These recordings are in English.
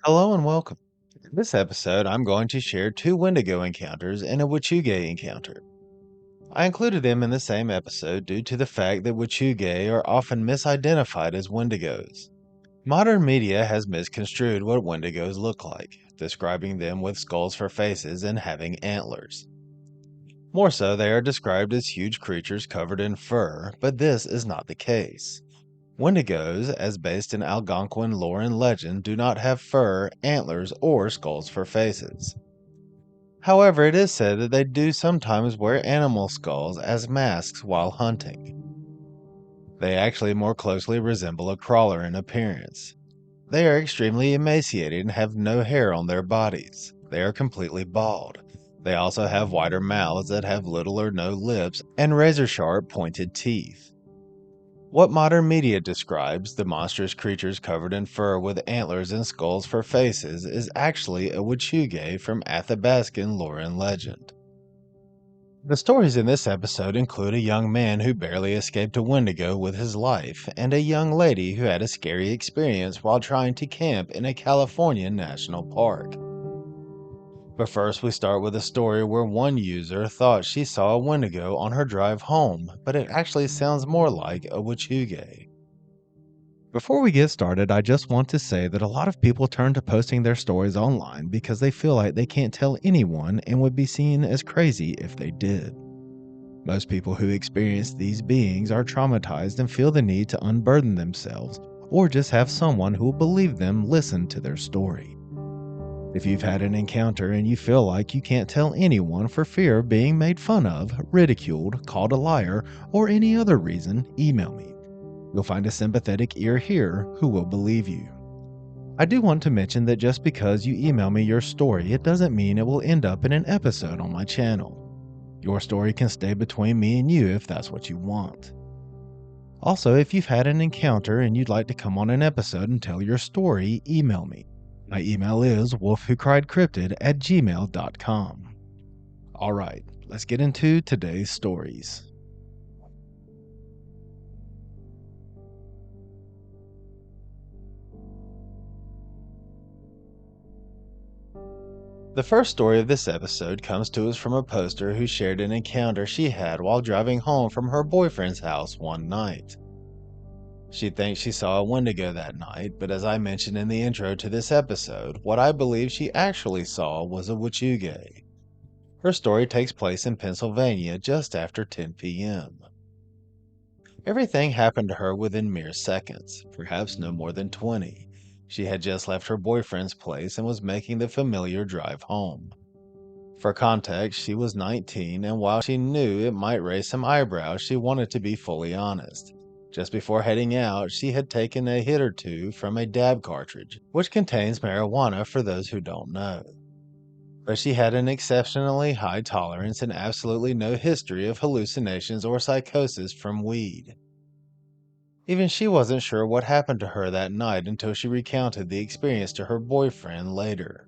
Hello and welcome. In this episode, I'm going to share two Wendigo encounters and a Wechuge encounter. I included them in the same episode due to the fact that Wechuge are often misidentified as Wendigos. Modern media has misconstrued what Wendigos look like, describing them with skulls for faces and having antlers. More so, they are described as huge creatures covered in fur, but this is not the case. Wendigos, as based in Algonquin lore and legend, do not have fur, antlers, or skulls for faces. However, it is said that they do sometimes wear animal skulls as masks while hunting. They actually more closely resemble a crawler in appearance. They are extremely emaciated and have no hair on their bodies. They are completely bald. They also have wider mouths that have little or no lips and razor-sharp pointed teeth. What modern media describes the monstrous creatures covered in fur with antlers and skulls for faces is actually a Wechuge from Athabascan lore and legend. The stories in this episode include a young man who barely escaped a Wendigo with his life, and a young lady who had a scary experience while trying to camp in a California national park. But first, we start with a story where one user thought she saw a Wendigo on her drive home, but it actually sounds more like a Wechuge. Before we get started, I just want to say that a lot of people turn to posting their stories online because they feel like they can't tell anyone and would be seen as crazy if they did. Most people who experience these beings are traumatized and feel the need to unburden themselves, or just have someone who will believe them listen to their story. If you've had an encounter and you feel like you can't tell anyone for fear of being made fun of, ridiculed, called a liar, or any other reason, email me. You'll find a sympathetic ear here who will believe you. I do want to mention that just because you email me your story, it doesn't mean it will end up in an episode on my channel. Your story can stay between me and you if that's what you want. Also, if you've had an encounter and you'd like to come on an episode and tell your story, email me. My email is wolfwhocriedcryptid@gmail.com. Alright, let's get into today's stories. The first story of this episode comes to us from a poster who shared an encounter she had while driving home from her boyfriend's house one night. She thinks she saw a Wendigo that night, but as I mentioned in the intro to this episode, what I believe she actually saw was a Wechuge. Her story takes place in Pennsylvania just after 10 p.m. Everything happened to her within mere seconds, perhaps no more than 20. She had just left her boyfriend's place and was making the familiar drive home. For context, she was 19, and while she knew it might raise some eyebrows, she wanted to be fully honest. Just before heading out, she had taken a hit or two from a dab cartridge, which contains marijuana for those who don't know. But she had an exceptionally high tolerance and absolutely no history of hallucinations or psychosis from weed. Even she wasn't sure what happened to her that night until she recounted the experience to her boyfriend later.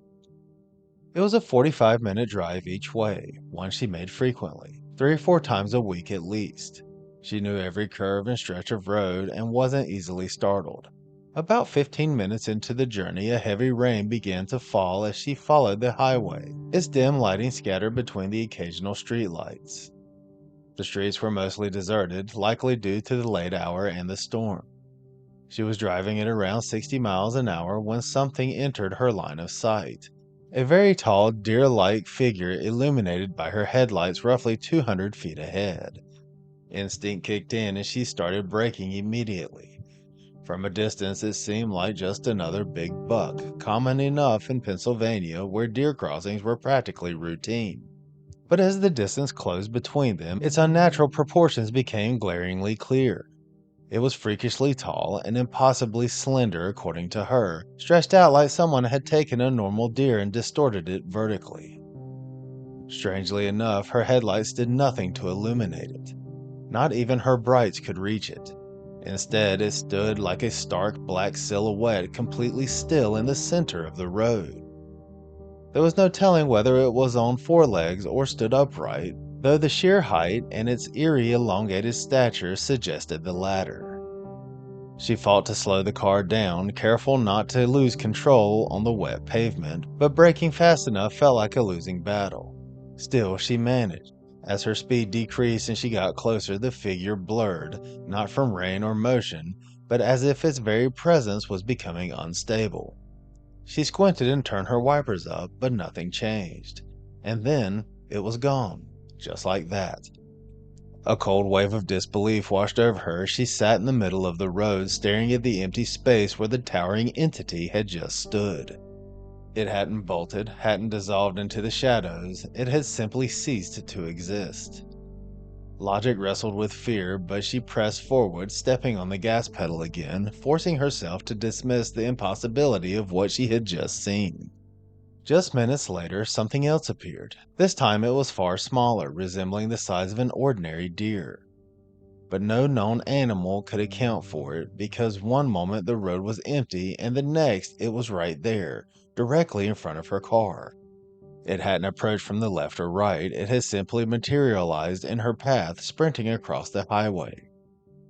It was a 45-minute drive each way, one she made frequently, 3 or 4 times a week at least. She knew every curve and stretch of road and wasn't easily startled. About 15 minutes into the journey, a heavy rain began to fall as she followed the highway, its dim lighting scattered between the occasional streetlights. The streets were mostly deserted, likely due to the late hour and the storm. She was driving at around 60 miles an hour when something entered her line of sight. A very tall, deer-like figure illuminated by her headlights roughly 200 feet ahead. Instinct kicked in and she started braking immediately. From a distance, it seemed like just another big buck, common enough in Pennsylvania where deer crossings were practically routine. But as the distance closed between them, its unnatural proportions became glaringly clear. It was freakishly tall and impossibly slender according to her, stretched out like someone had taken a normal deer and distorted it vertically. Strangely enough, her headlights did nothing to illuminate it. Not even her brights could reach it. Instead, it stood like a stark black silhouette completely still in the center of the road. There was no telling whether it was on four legs or stood upright, though the sheer height and its eerie elongated stature suggested the latter. She fought to slow the car down, careful not to lose control on the wet pavement, but braking fast enough felt like a losing battle. Still, she managed. As her speed decreased and she got closer, the figure blurred, not from rain or motion, but as if its very presence was becoming unstable. She squinted and turned her wipers up, but nothing changed. And then it was gone, just like that. A cold wave of disbelief washed over her as she sat in the middle of the road, staring at the empty space where the towering entity had just stood. It hadn't bolted, hadn't dissolved into the shadows, it had simply ceased to exist. Logic wrestled with fear, but she pressed forward, stepping on the gas pedal again, forcing herself to dismiss the impossibility of what she had just seen. Just minutes later, something else appeared. This time it was far smaller, resembling the size of an ordinary deer. But no known animal could account for it, because one moment the road was empty and the next it was right there, directly in front of her car. It hadn't approached from the left or right, it had simply materialized in her path, sprinting across the highway.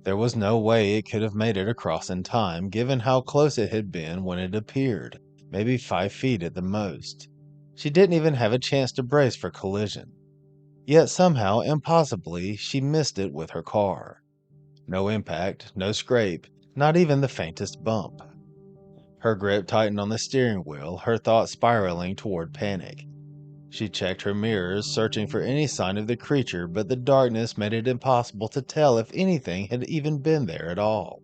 There was no way it could have made it across in time, given how close it had been when it appeared, maybe 5 feet at the most. She didn't even have a chance to brace for collision. Yet somehow, impossibly, she missed it with her car. No impact, no scrape, not even the faintest bump. Her grip tightened on the steering wheel, her thoughts spiraling toward panic. She checked her mirrors, searching for any sign of the creature, but the darkness made it impossible to tell if anything had even been there at all.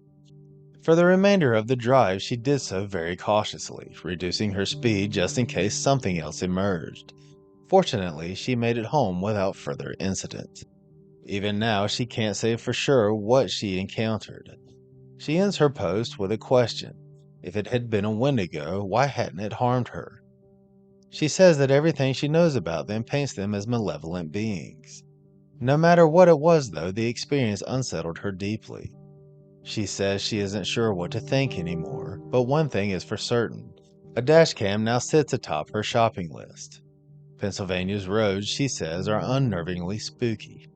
For the remainder of the drive, she did so very cautiously, reducing her speed just in case something else emerged. Fortunately, she made it home without further incident. Even now, she can't say for sure what she encountered. She ends her post with a question. If it had been a Wendigo, why hadn't it harmed her? She says that everything she knows about them paints them as malevolent beings. No matter what it was, though, the experience unsettled her deeply. She says she isn't sure what to think anymore, but one thing is for certain. A dashcam now sits atop her shopping list. Pennsylvania's roads, she says, are unnervingly spooky.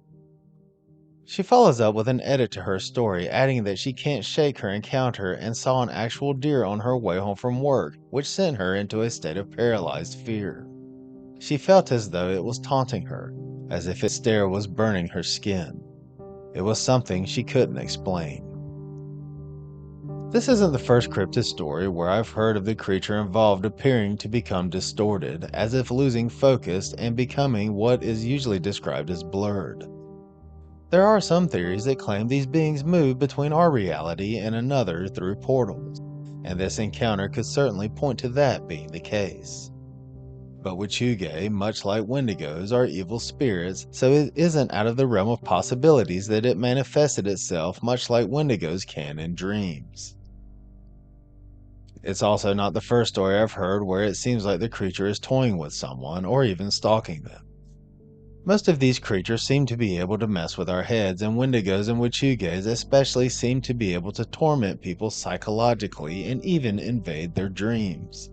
She follows up with an edit to her story, adding that she can't shake her encounter and saw an actual deer on her way home from work, which sent her into a state of paralyzed fear. She felt as though it was taunting her, as if its stare was burning her skin. It was something she couldn't explain. This isn't the first cryptid story where I've heard of the creature involved appearing to become distorted, as if losing focus and becoming what is usually described as blurred. There are some theories that claim these beings move between our reality and another through portals, and this encounter could certainly point to that being the case. But Wechuge, much like Wendigos, are evil spirits, so it isn't out of the realm of possibilities that it manifested itself much like Wendigos can in dreams. It's also not the first story I've heard where it seems like the creature is toying with someone or even stalking them. Most of these creatures seem to be able to mess with our heads, and Wendigos and Wechuges especially seem to be able to torment people psychologically and even invade their dreams.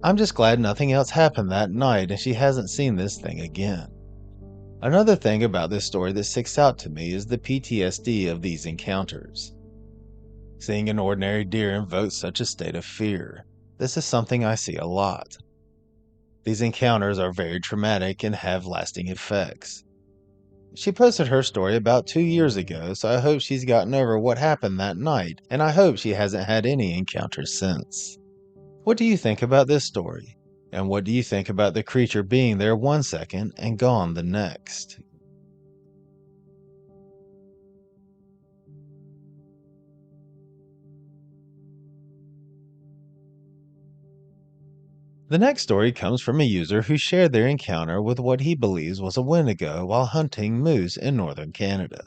I'm just glad nothing else happened that night and she hasn't seen this thing again. Another thing about this story that sticks out to me is the PTSD of these encounters. Seeing an ordinary deer invokes such a state of fear. This is something I see a lot. These encounters are very traumatic and have lasting effects. She posted her story about 2 years ago, so I hope she's gotten over what happened that night, and I hope she hasn't had any encounters since. What do you think about this story? And what do you think about the creature being there 1 second and gone the next? The next story comes from a user who shared their encounter with what he believes was a Wendigo while hunting moose in northern Canada.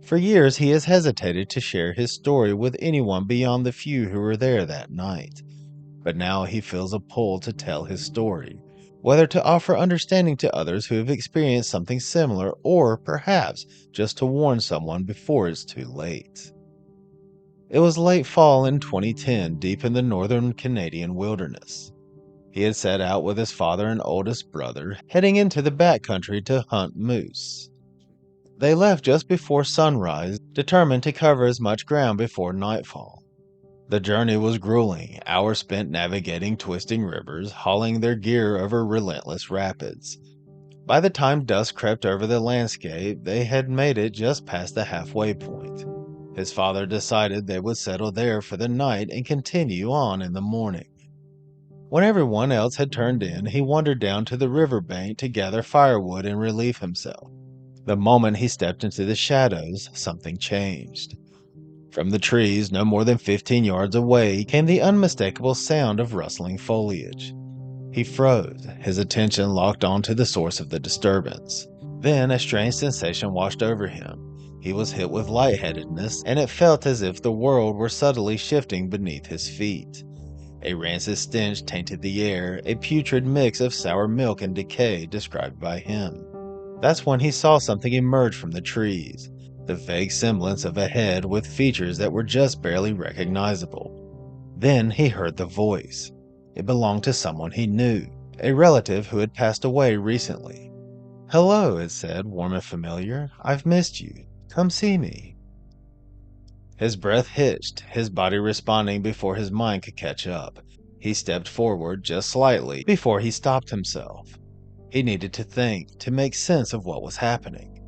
For years, he has hesitated to share his story with anyone beyond the few who were there that night. But now he feels a pull to tell his story, whether to offer understanding to others who have experienced something similar or perhaps just to warn someone before it's too late. It was late fall in 2010, deep in the northern Canadian wilderness. He had set out with his father and oldest brother, heading into the backcountry to hunt moose. They left just before sunrise, determined to cover as much ground before nightfall. The journey was grueling, hours spent navigating twisting rivers, hauling their gear over relentless rapids. By the time dusk crept over the landscape, they had made it just past the halfway point. His father decided they would settle there for the night and continue on in the morning. When everyone else had turned in, he wandered down to the riverbank to gather firewood and relieve himself. The moment he stepped into the shadows, something changed. From the trees, no more than 15 yards away, came the unmistakable sound of rustling foliage. He froze, his attention locked onto the source of the disturbance. Then a strange sensation washed over him. He was hit with lightheadedness, and it felt as if the world were subtly shifting beneath his feet. A rancid stench tainted the air, a putrid mix of sour milk and decay described by him. That's when he saw something emerge from the trees, the vague semblance of a head with features that were just barely recognizable. Then he heard the voice. It belonged to someone he knew, a relative who had passed away recently. "Hello," it said, warm and familiar. "I've missed you. Come see me." His breath hitched, his body responding before his mind could catch up. He stepped forward just slightly before he stopped himself. He needed to think, to make sense of what was happening.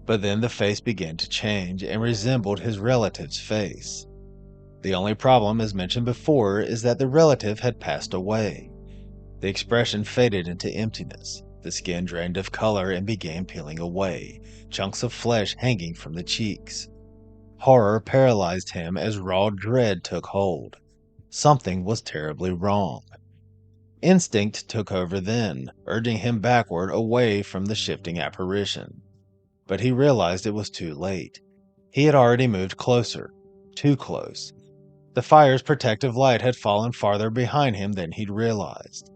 But then the face began to change and resembled his relative's face. The only problem, as mentioned before, is that the relative had passed away. The expression faded into emptiness. The skin drained of color and began peeling away, chunks of flesh hanging from the cheeks. Horror paralyzed him as raw dread took hold. Something was terribly wrong. Instinct took over then, urging him backward away from the shifting apparition. But he realized it was too late. He had already moved closer. Too close. The fire's protective light had fallen farther behind him than he'd realized.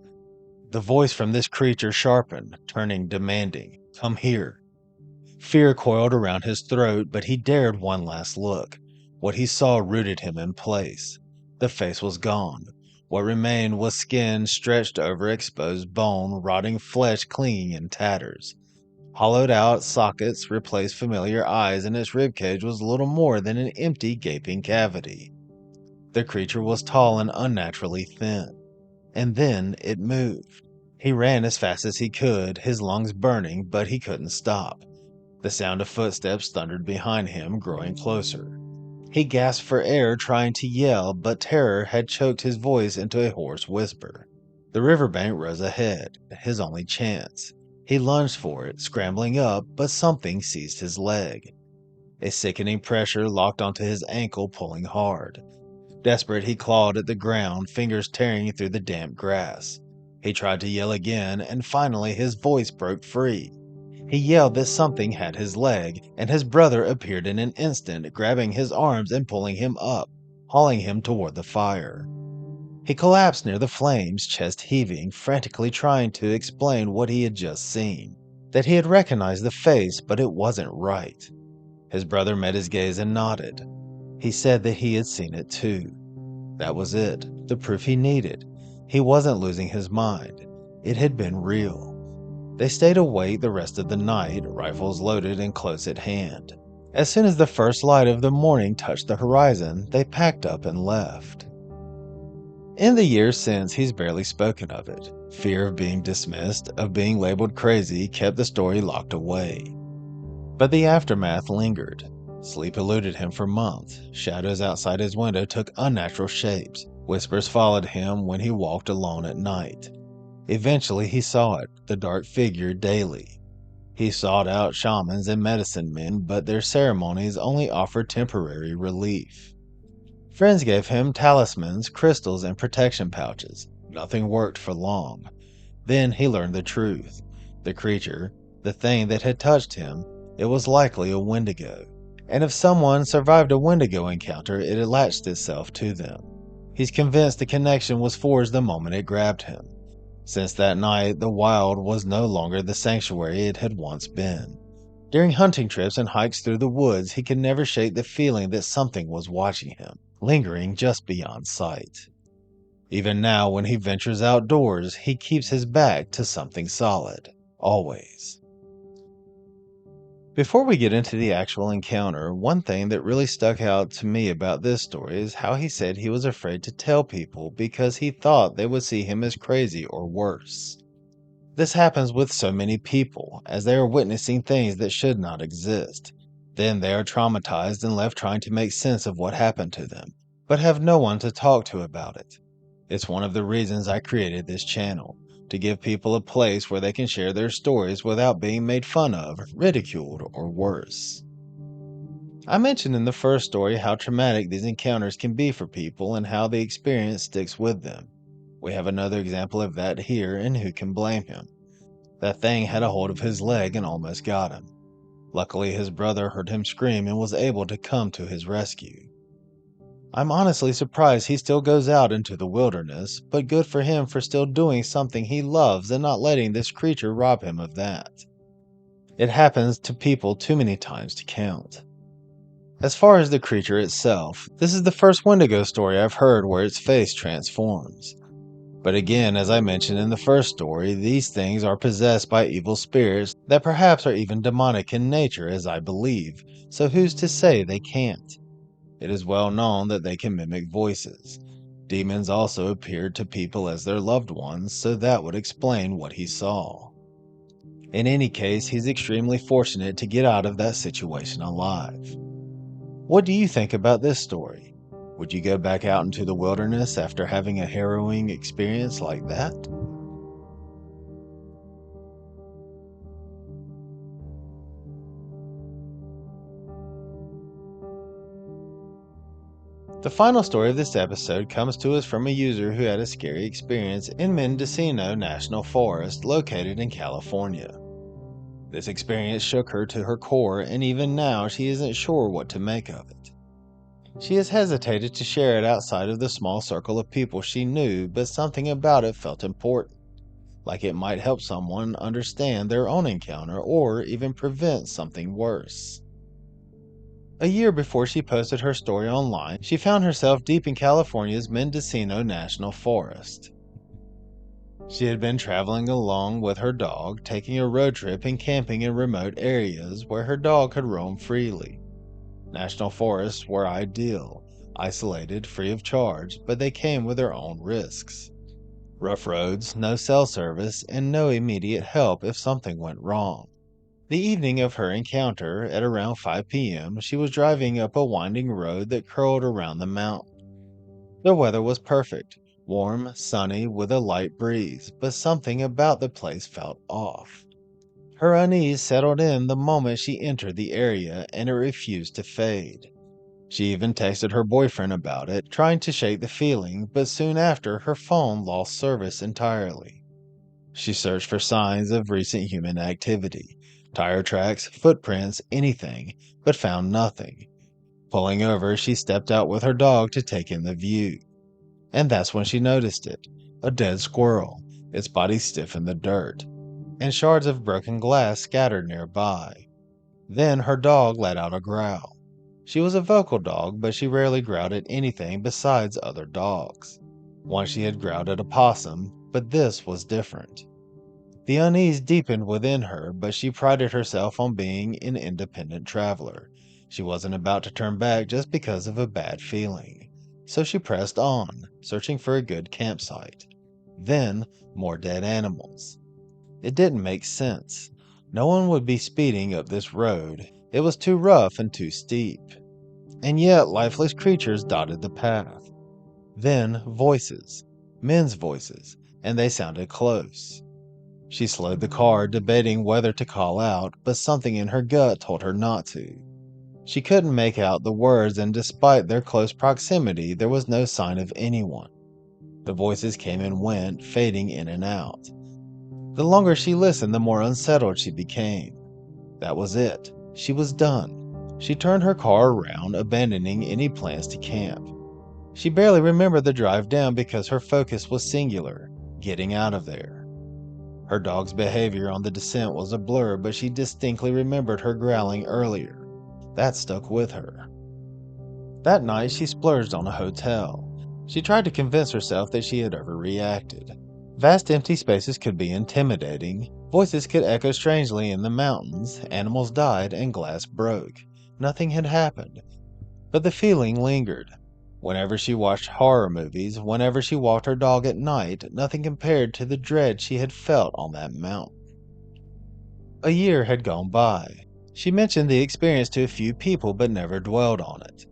The voice from this creature sharpened, turning demanding. "Come here." Fear coiled around his throat, but he dared one last look. What he saw rooted him in place. The face was gone. What remained was skin stretched over exposed bone, rotting flesh clinging in tatters. Hollowed out sockets replaced familiar eyes, and its ribcage was little more than an empty, gaping cavity. The creature was tall and unnaturally thin. And then it moved. He ran as fast as he could, his lungs burning, but he couldn't stop. The sound of footsteps thundered behind him, growing closer. He gasped for air, trying to yell, but terror had choked his voice into a hoarse whisper. The riverbank rose ahead, his only chance. He lunged for it, scrambling up, but something seized his leg. A sickening pressure locked onto his ankle, pulling hard. Desperate, he clawed at the ground, fingers tearing through the damp grass. He tried to yell again, and finally his voice broke free. He yelled that something had his leg, and his brother appeared in an instant, grabbing his arms and pulling him up, hauling him toward the fire. He collapsed near the flames, chest heaving, frantically trying to explain what he had just seen. That he had recognized the face, but it wasn't right. His brother met his gaze and nodded. He said that he had seen it too. That was it, the proof he needed. He wasn't losing his mind. It had been real. They stayed awake the rest of the night, rifles loaded and close at hand. As soon as the first light of the morning touched the horizon, they packed up and left. In the years since, he's barely spoken of it. Fear of being dismissed, of being labeled crazy, kept the story locked away. But the aftermath lingered. Sleep eluded him for months. Shadows outside his window took unnatural shapes. Whispers followed him when he walked alone at night. Eventually he saw it, the dark figure, daily. He sought out shamans and medicine men, but their ceremonies only offered temporary relief. Friends gave him talismans, crystals, and protection pouches. Nothing worked for long. Then he learned the truth. The creature, the thing that had touched him, it was likely a Wendigo. And if someone survived a Wendigo encounter, it had latched itself to them. He's convinced the connection was forged the moment it grabbed him. Since that night, the wild was no longer the sanctuary it had once been. During hunting trips and hikes through the woods, he could never shake the feeling that something was watching him, lingering just beyond sight. Even now, when he ventures outdoors, he keeps his back to something solid, always. Before we get into the actual encounter, one thing that really stuck out to me about this story is how he said he was afraid to tell people because he thought they would see him as crazy or worse. This happens with so many people, as they are witnessing things that should not exist. Then they are traumatized and left trying to make sense of what happened to them, but have no one to talk to about it. It's one of the reasons I created this channel, to give people a place where they can share their stories without being made fun of, ridiculed, or worse. I mentioned in the first story how traumatic these encounters can be for people and how the experience sticks with them. We have another example of that here, and who can blame him? That thing had a hold of his leg and almost got him. Luckily, his brother heard him scream and was able to come to his rescue. I'm honestly surprised he still goes out into the wilderness, but good for him for still doing something he loves and not letting this creature rob him of that. It happens to people too many times to count. As far as the creature itself, this is the first Wendigo story I've heard where its face transforms. But again, as I mentioned in the first story, these things are possessed by evil spirits that perhaps are even demonic in nature, as I believe, so who's to say they can't? It is well known that they can mimic voices. Demons also appeared to people as their loved ones, so that would explain what he saw. In any case, he's extremely fortunate to get out of that situation alive. What do you think about this story? Would you go back out into the wilderness after having a harrowing experience like that? The final story of this episode comes to us from a user who had a scary experience in Mendocino National Forest located in California. This experience shook her to her core, and even now she isn't sure what to make of it. She has hesitated to share it outside of the small circle of people she knew, but something about it felt important, like it might help someone understand their own encounter or even prevent something worse. A year before she posted her story online, she found herself deep in California's Mendocino National Forest. She had been traveling along with her dog, taking a road trip and camping in remote areas where her dog could roam freely. National forests were ideal, isolated, free of charge, but they came with their own risks. Rough roads, no cell service, and no immediate help if something went wrong. The evening of her encounter, at around 5 p.m., she was driving up a winding road that curled around the mountain. The weather was perfect, warm, sunny, with a light breeze, but something about the place felt off. Her unease settled in the moment she entered the area, and it refused to fade. She even texted her boyfriend about it, trying to shake the feeling, but soon after, her phone lost service entirely. She searched for signs of recent human activity, tire tracks, footprints, anything, but found nothing. Pulling over, she stepped out with her dog to take in the view. And that's when she noticed it, a dead squirrel, its body stiff in the dirt, and shards of broken glass scattered nearby. Then her dog let out a growl. She was a vocal dog, but she rarely growled at anything besides other dogs. Once she had growled at a possum, but this was different. The unease deepened within her, but she prided herself on being an independent traveler. She wasn't about to turn back just because of a bad feeling. So she pressed on, searching for a good campsite. Then, more dead animals. It didn't make sense. No one would be speeding up this road. It was too rough and too steep. And yet, lifeless creatures dotted the path. Then, voices. Men's voices, and they sounded close. She slowed the car, debating whether to call out, but something in her gut told her not to. She couldn't make out the words, and despite their close proximity, there was no sign of anyone. The voices came and went, fading in and out. The longer she listened, the more unsettled she became. That was it. She was done. She turned her car around, abandoning any plans to camp. She barely remembered the drive down because her focus was singular, getting out of there. Her dog's behavior on the descent was a blur, but she distinctly remembered her growling earlier. That stuck with her. That night, she splurged on a hotel. She tried to convince herself that she had overreacted. Vast empty spaces could be intimidating. Voices could echo strangely in the mountains. Animals died and glass broke. Nothing had happened, but the feeling lingered. Whenever she watched horror movies, whenever she walked her dog at night, nothing compared to the dread she had felt on that mountain. A year had gone by. She mentioned the experience to a few people but never dwelled on it.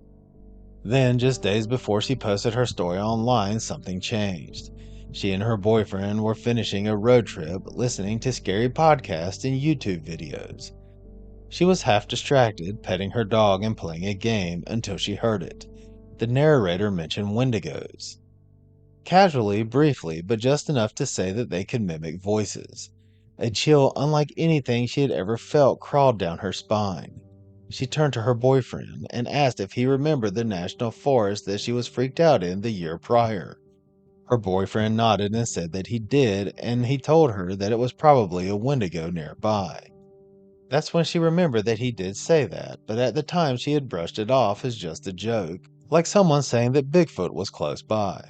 Then, just days before she posted her story online, something changed. She and her boyfriend were finishing a road trip, listening to scary podcasts and YouTube videos. She was half distracted, petting her dog and playing a game until she heard it. The narrator mentioned Wendigos. Casually, briefly, but just enough to say that they could mimic voices. A chill unlike anything she had ever felt crawled down her spine. She turned to her boyfriend and asked if he remembered the national forest that she was freaked out in the year prior. Her boyfriend nodded and said that he did, and he told her that it was probably a Wendigo nearby. That's when she remembered that he did say that, but at the time she had brushed it off as just a joke, like someone saying that Bigfoot was close by.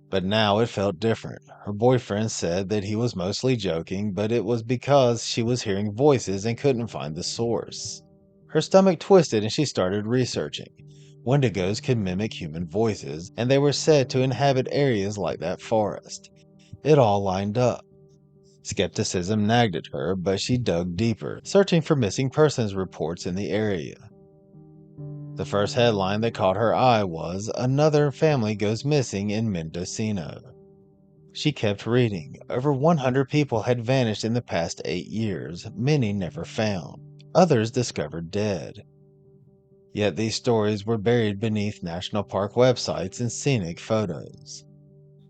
But now it felt different. Her boyfriend said that he was mostly joking, but it was because she was hearing voices and couldn't find the source. Her stomach twisted and she started researching. Wendigos could mimic human voices, and they were said to inhabit areas like that forest. It all lined up. Skepticism nagged at her, but she dug deeper, searching for missing persons reports in the area. The first headline that caught her eye was, "Another family goes missing in Mendocino." She kept reading. Over 100 people had vanished in the past 8 years, many never found, others discovered dead. Yet these stories were buried beneath national park websites and scenic photos.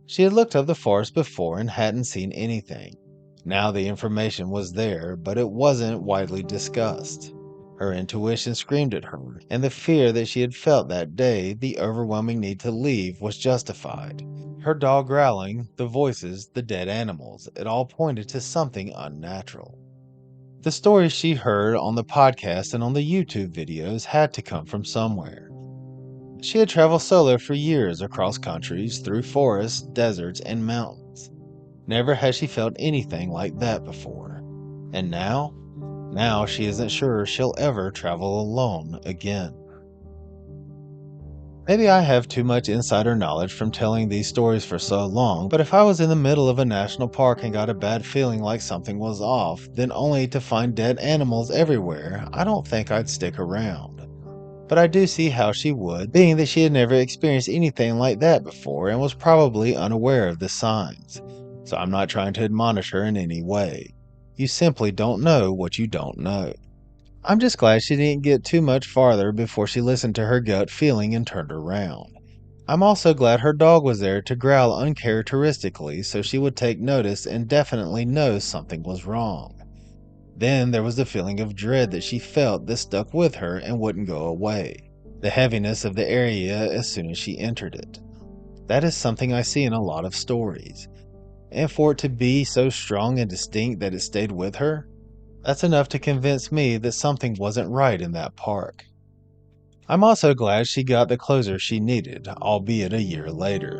She had looked up the forest before and hadn't seen anything. Now the information was there, but it wasn't widely discussed. Her intuition screamed at her, and the fear that she had felt that day, the overwhelming need to leave, was justified. Her dog growling, the voices, the dead animals, it all pointed to something unnatural. The stories she heard on the podcast and on the YouTube videos had to come from somewhere. She had traveled solo for years across countries, through forests, deserts, and mountains. Never had she felt anything like that before. And now she isn't sure she'll ever travel alone again. Maybe I have too much insider knowledge from telling these stories for so long, but if I was in the middle of a national park and got a bad feeling like something was off, then only to find dead animals everywhere, I don't think I'd stick around. But I do see how she would, being that she had never experienced anything like that before and was probably unaware of the signs. So I'm not trying to admonish her in any way. You simply don't know what you don't know. I'm just glad she didn't get too much farther before she listened to her gut feeling and turned around. I'm also glad her dog was there to growl uncharacteristically so she would take notice and definitely know something was wrong. Then there was the feeling of dread that she felt that stuck with her and wouldn't go away. The heaviness of the area as soon as she entered it. That is something I see in a lot of stories. And for it to be so strong and distinct that it stayed with her, that's enough to convince me that something wasn't right in that park. I'm also glad she got the closure she needed, albeit a year later.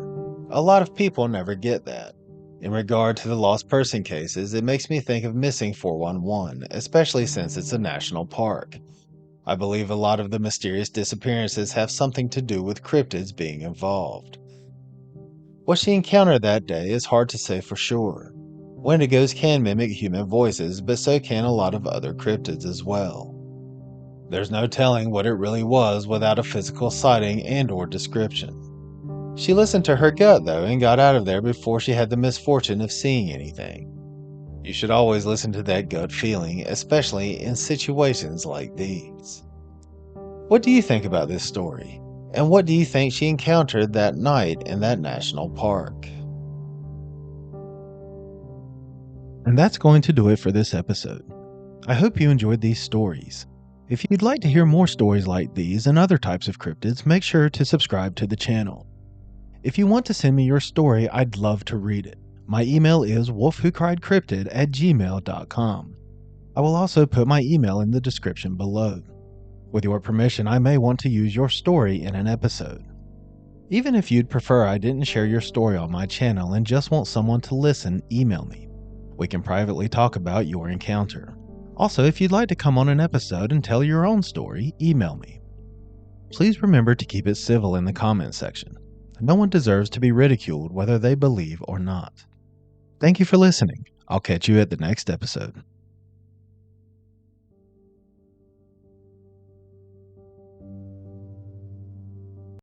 A lot of people never get that. In regard to the lost person cases, it makes me think of Missing 411, especially since it's a national park. I believe a lot of the mysterious disappearances have something to do with cryptids being involved. What she encountered that day is hard to say for sure. Wendigos can mimic human voices, but so can a lot of other cryptids as well. There's no telling what it really was without a physical sighting and/or description. She listened to her gut, though, and got out of there before she had the misfortune of seeing anything. You should always listen to that gut feeling, especially in situations like these. What do you think about this story? And what do you think she encountered that night in that national park? And that's going to do it for this episode. I hope you enjoyed these stories. If you'd like to hear more stories like these and other types of cryptids, make sure to subscribe to the channel. If you want to send me your story, I'd love to read it. My email is wolfwhocriedcryptid@gmail.com. I will also put my email in the description below. With your permission, I may want to use your story in an episode. Even if you'd prefer I didn't share your story on my channel and just want someone to listen, email me. We can privately talk about your encounter. Also, if you'd like to come on an episode and tell your own story, email me. Please remember to keep it civil in the comment section. No one deserves to be ridiculed whether they believe or not. Thank you for listening. I'll catch you at the next episode.